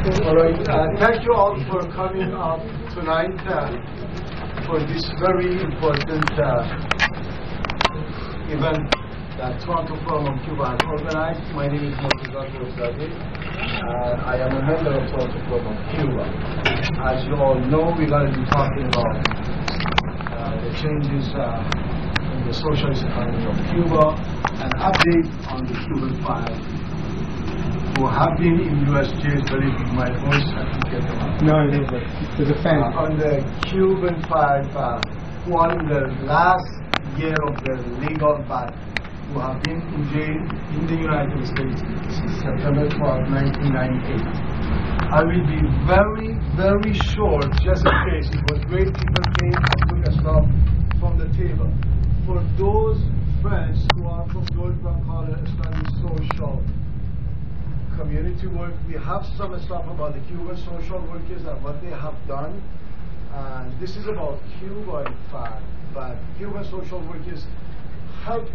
All right. Thank you all for coming up tonight for this very important event that Toronto Forum on Cuba has organized. My name is Murtaza. I am a member of Toronto Forum on Cuba. As you all know, we're going to be talking about the changes in the socialist economy of Cuba, an update on the Cuban Five, who have been in U.S. jails. Believe me, my voice, I can get them out. No, never. To defend. On the Cuban Five, who are in the last year of their legal battle, who have been in jail in the United States since September 12, 1998. I will be very, very short, just in case. It was great people came and took us off from the table. For those friends who are from Georgia College studying social community work, we have some stuff about the Cuban social workers and what they have done. And this is about Cuba, in fact, but Cuban social workers helped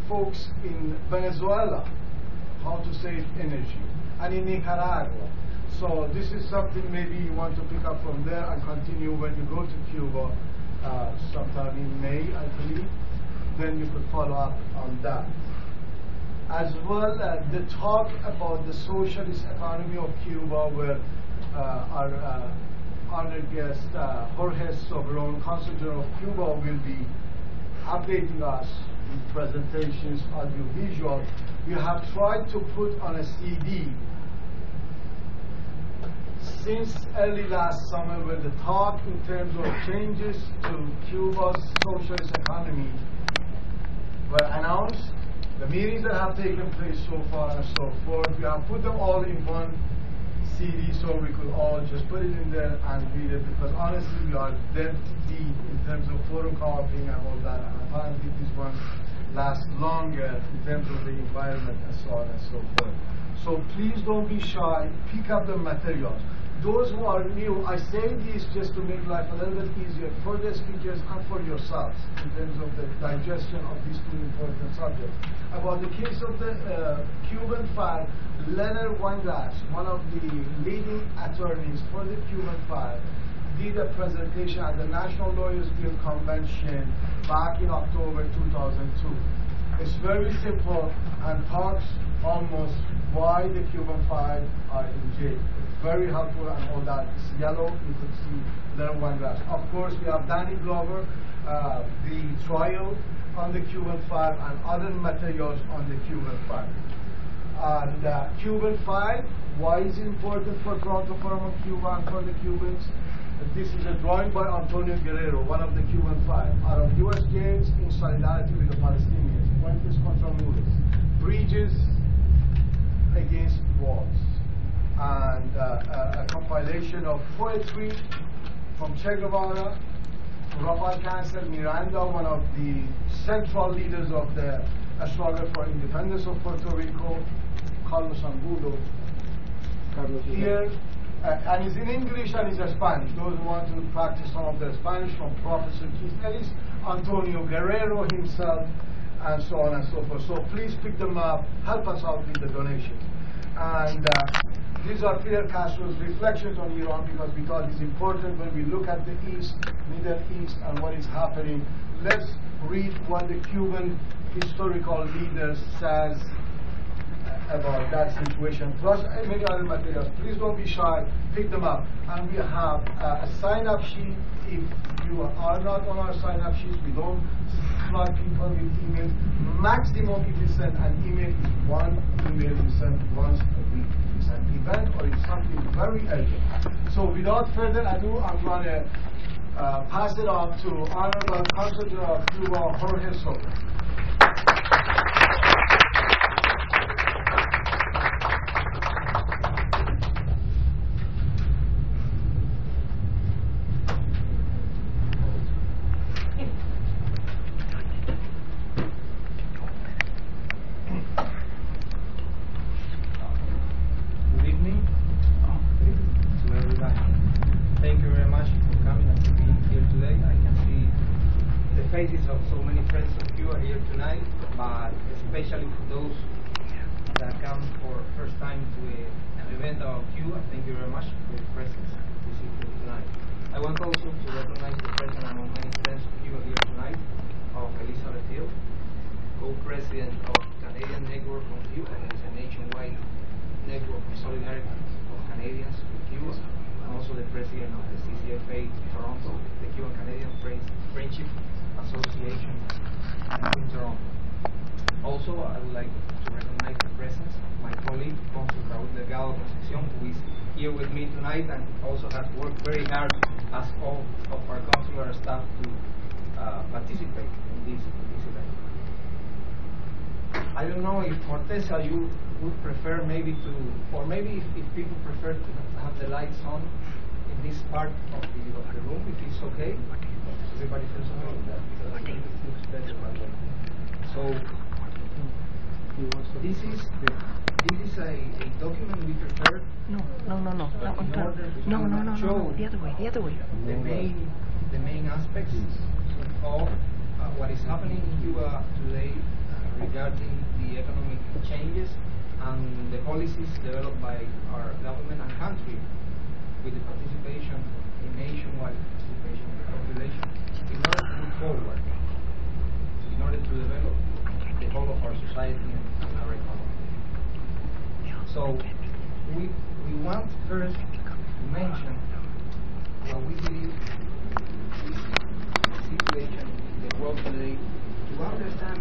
folks in Venezuela how to save energy, and in Nicaragua. So this is something maybe you want to pick up from there and continue when you go to Cuba sometime in May, I believe. Then you could follow up on that. As well, the talk about the socialist economy of Cuba, where our honored guest, Jorge Sobron, Consul General of Cuba, will be updating us with presentations, audiovisual. We have tried to put on a CD since early last summer, where the talk in terms of changes to Cuba's socialist economy were announced, the meetings that have taken place so far and so forth. We have put them all in one CD so we could all just put it in there and read it, because honestly we are dead deep in terms of photocopying and all that, and apparently this one lasts longer in terms of the environment and so on and so forth. So please don't be shy, pick up the materials. Those who are new, I say this just to make life a little bit easier for the speakers and for yourselves in terms of the digestion of these two important subjects. About the case of the Cuban Five, Leonard Weinglass, one of the leading attorneys for the Cuban Five, did a presentation at the National Lawyers Guild Convention back in October 2002. It's very simple and talks almost why the Cuban Five are in jail. It's very helpful and all that. It's yellow, you could see Leonard Weinglass. Of course, we have Danny Glover, the trial on the Cuban Five, and other materials on the Cuban Five. And Cuban Five, why is it important for Toronto Forum on Cuba and for the Cubans? This is a drawing by Antonio Guerrero, one of the Cuban Five, out of U.S. jails in solidarity with the Palestinians. Puentes contra muros, bridges against walls, and a compilation of poetry from Che Guevara, Rafael Cancel Miranda, one of the central leaders of the struggle for independence of Puerto Rico, Carlos Angulo. Here, and it's in English and it's in Spanish. Those who want to practice some of the Spanish, from Professor Keith Ellis, Antonio Guerrero himself, and so on and so forth. So please pick them up, help us out with the donations. And these are Fidel Castro's reflections on Iran, because we thought it's important when we look at the East, Middle East, and what is happening. Let's read what the Cuban historical leader says about that situation, plus many other materials. Please don't be shy, pick them up. And we have a sign-up sheet. If you are not on our sign-up sheets, we don't flood people with emails. Maximum if you send an email is one email you send once a week. It's an event or it's something very urgent. So without further ado, I'm going to pass it on to Honorable Consul General of Cuba, Jorge Sobron. Faces of so many friends of Cuba here tonight, but especially for those that come for first time to an event of Cuba. Cuba. Thank you very much for your presence this evening tonight. I want also to recognize the presence among many friends of Cuba here tonight of Elizabeth Hill, co-president of Canadian Network on Cuba, that is a nationwide network of solidarity of Canadians with Cuba, and also the president of the CCFA Toronto, the Cuban Canadian Friendship Association in Toronto. Also, I would like to recognize the presence of my colleague, Consul Raúl Delgado Concepcion, who is here with me tonight and also has worked very hard as all of our consular staff to participate in this event. I don't know if Morteza, you would prefer maybe to, or maybe if people prefer to have the lights on in this part of the room, if it's okay. Everybody feels okay with that, because I think it looks better that way. So this is a document we prepared. No. That one turn. No. The other way. The main aspects of what is happening in Cuba today regarding the economic changes and the policies developed by our government and country with the participation, the nationwide participation of the population, in order to move forward, in order to develop the whole of our society and our economy. So we want first to mention what we believe is the situation in the world today, to understand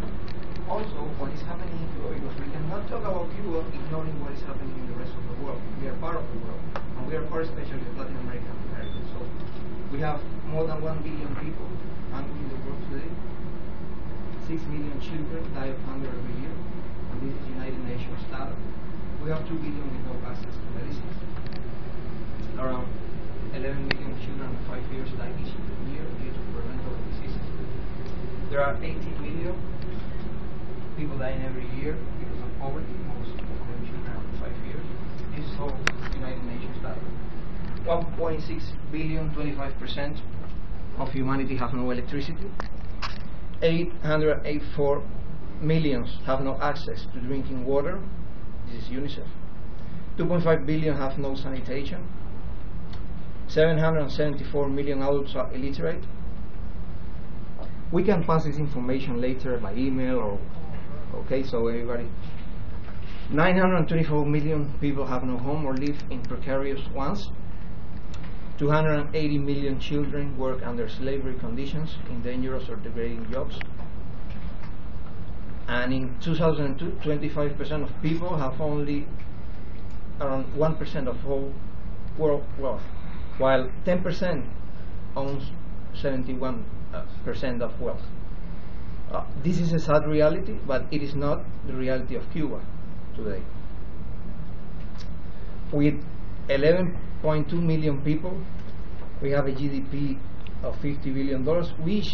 also what is happening in Cuba, because we cannot talk about Cuba ignoring what is happening in the rest of the world. We are part of the world, and we are part especially of Latin America and America. So we have more than 1 billion people hungry in the world today. 6 million children die of hunger every year, and this is United Nations data. We have 2 billion with no access to medicines. Around 11 million children under 5 years die each year due to preventable diseases. There are 18 million people dying every year because of poverty, most of them children under 5 years. This is all United Nations data. 1.6 billion, 25% of humanity have no electricity. 884 million have no access to drinking water. This is UNICEF. 2.5 billion have no sanitation. 774 million adults are illiterate. We can pass this information later by email or okay, so everybody. 924 million people have no home or live in precarious ones. 280 million children work under slavery conditions in dangerous or degrading jobs. And in 2002, 25% of people have only around 1% of all world wealth, while 10% owns 71% of wealth. This is a sad reality, but it is not the reality of Cuba today. With 11.2 million people, we have a GDP of $50 billion, which,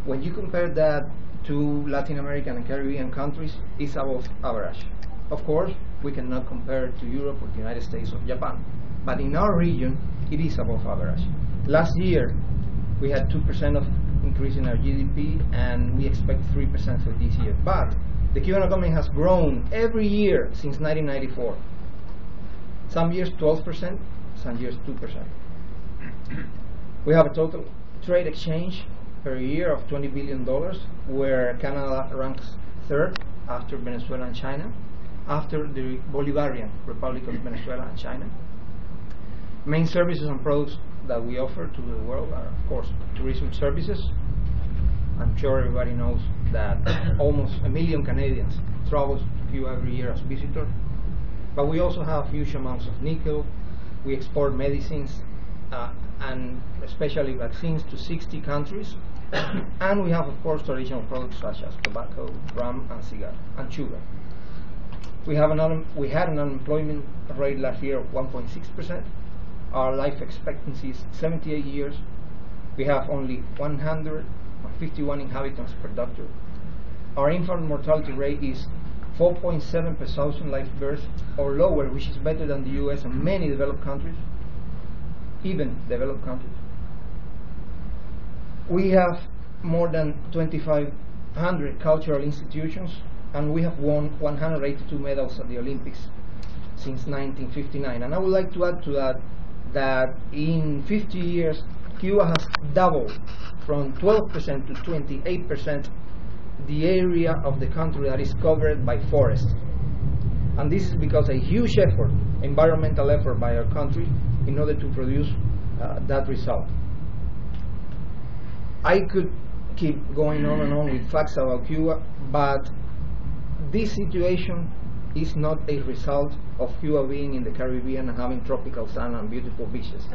when you compare that to Latin American and Caribbean countries, is above average. Of course, we cannot compare to Europe or the United States or Japan, but in our region, it is above average. Last year, we had 2% of increase in our GDP, and we expect 3% for this year. But the Cuban economy has grown every year since 1994. Some years 12%, some years 2%. We have a total trade exchange per year of $20 billion, where Canada ranks third after Venezuela and China, after the Bolivarian Republic of Venezuela and China. Main services and products that we offer to the world are, of course, tourism services. I'm sure everybody knows that almost 1 million Canadians travel to Cuba every year as visitors. But we also have huge amounts of nickel. We export medicines and especially vaccines to 60 countries. And we have, of course, traditional products such as tobacco, rum, and cigar, and sugar. We had an unemployment rate last year of 1.6%. Our life expectancy is 78 years. We have only 151 inhabitants per doctor. Our infant mortality rate is 4.7 per thousand live births or lower, which is better than the US and many developed countries, even developed countries. We have more than 2,500 cultural institutions, and we have won 182 medals at the Olympics since 1959. And I would like to add to that that in 50 years, Cuba has doubled from 12% to 28% the area of the country that is covered by forests. And this is because a huge effort, environmental effort by our country in order to produce that result. I could keep going on and on with facts about Cuba, but this situation is not a result of Cuba being in the Caribbean and having tropical sun and beautiful beaches.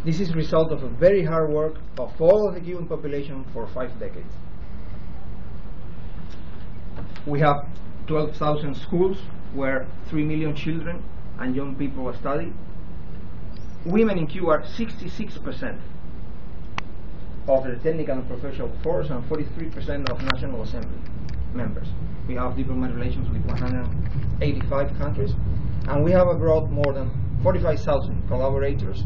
This is a result of a very hard work of all of the Cuban population for 5 decades. We have 12,000 schools where 3 million children and young people study. Women in Cuba are 66% of the technical and professional force and 43% of National Assembly members. We have diplomatic relations with 185 countries, and we have abroad more than 45,000 collaborators.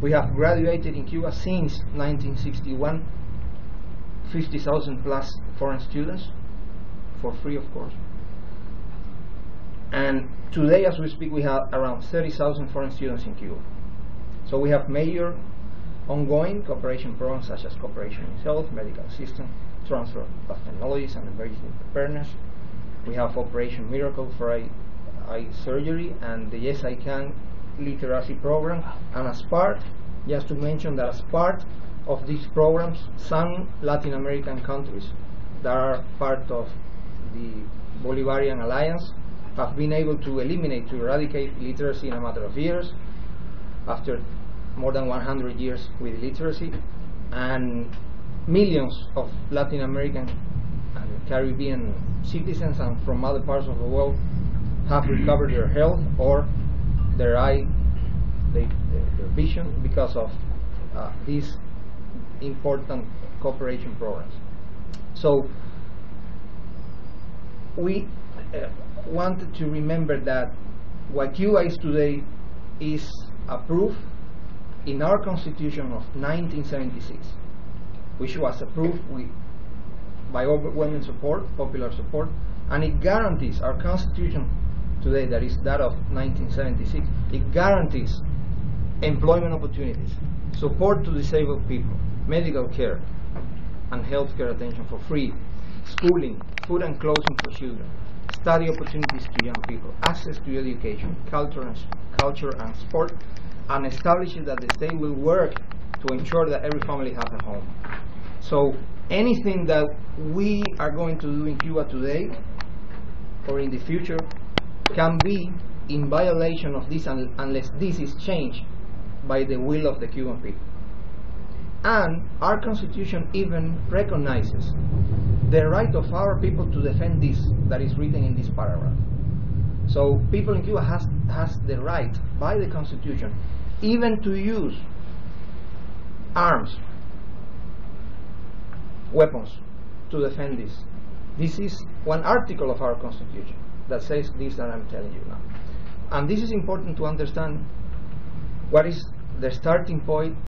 We have graduated in Cuba since 1961 50,000 plus foreign students, for free of course. And today as we speak we have around 30,000 foreign students in Cuba. So we have major ongoing cooperation programs such as cooperation in health, medical assistance, transfer of technologies and emergency preparedness. We have Operation Miracle for eye surgery and the Yes I Can literacy program. And as part, just to mention that as part of these programs, some Latin American countries that are part of the Bolivarian Alliance have been able to eradicate literacy in a matter of years, after more than 100 years with literacy, and millions of Latin American and Caribbean citizens and from other parts of the world have recovered their health or their vision because of these important cooperation programs. So we wanted to remember that what Cuba is today is a proof in our Constitution of 1976, which was approved by overwhelming support, popular support, and it guarantees our Constitution today, that is that of 1976, it guarantees employment opportunities, support to disabled people, medical care and health care attention for free, schooling, food and clothing for children, study opportunities to young people, access to education, culture and sport, and establishes that the state will work to ensure that every family has a home. So anything that we are going to do in Cuba today or in the future can be in violation of this unless this is changed by the will of the Cuban people. And our Constitution even recognizes the right of our people to defend this that is written in this paragraph. So people in Cuba has the right by the Constitution even to use arms, weapons to defend this. This is one article of our Constitution that says this that I'm telling you now. And this is important to understand what is the starting point